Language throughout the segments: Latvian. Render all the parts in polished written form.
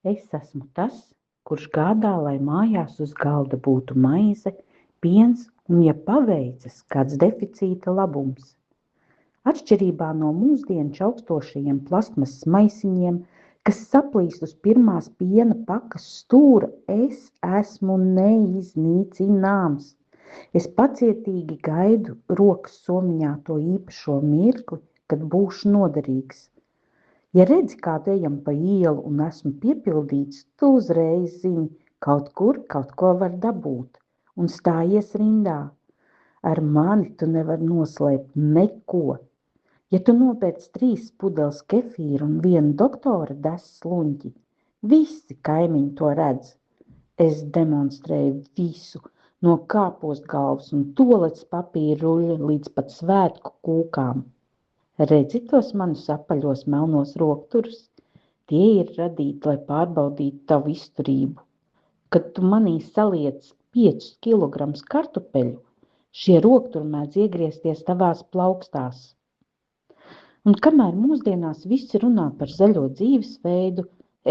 Es esmu tas, kurš gādā, lai mājās uz galda būtu maize, piens un, ja paveicas, kāds deficīta labums. Atšķirībā no mūsdienu čaukstošajiem plasmasas maisiņiem, kas saplīst uz pirmās piena pakas stūra, es esmu neiznīcināms. Es pacietīgi gaidu rokas somiņā to īpašo mirkli, kad būšu noderīgs. Ja redzi kādu ejam pa ielu un esmu piepildīts, tu uzreiz zini, kaut kur kaut ko var dabūt un stājies rindā. Ar mani tu nevari noslēpt neko. Ja tu nopērc 3 pudeles kefīra un 1 doktora desas luņķi, visi kaimiņi to redz. Es demonstrēju visu, no kāpostgalvas un tualetes papīra ruļļa līdz pat svētku kūkām. Redzi tos manus apaļos melnos rokturus? Tie ir radīti, lai pārbaudītu tavu izturību. Kad tu manī saliec 5 kilogramus kartupeļu, šie rokturi mēdz iegriezties tavās plaukstās. Un kamēr mūsdienās visi runā par zaļo dzīvesveidu,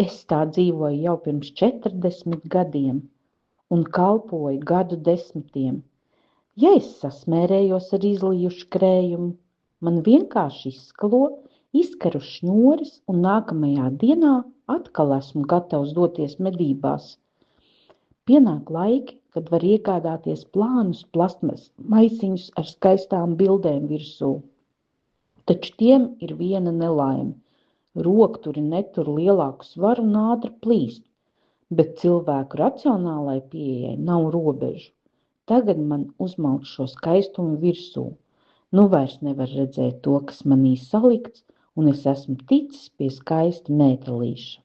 es tā dzīvoju jau pirms 40 gadiem un kalpoju gadu desmitiem. Ja es sasmērējos ar izlijušu krējumu, man vienkārši izskalo, izkaru šņoris un nākamajā dienā atkal esmu gatavs doties medībās. Pienāk laiki, kad var iegādāties plānus plastmas maisiņus ar skaistām bildēm virsū. Taču tiem ir viena nelaime. Rokturi netur lielāku svaru un ātri plīst, bet cilvēku racionālai pieejai nav robežu. Tagad man uzmauc šo skaistumu virsū. Nu vairs nevar redzēt to, kas manī salikts, un es esmu ticis pie skaista mētelīša.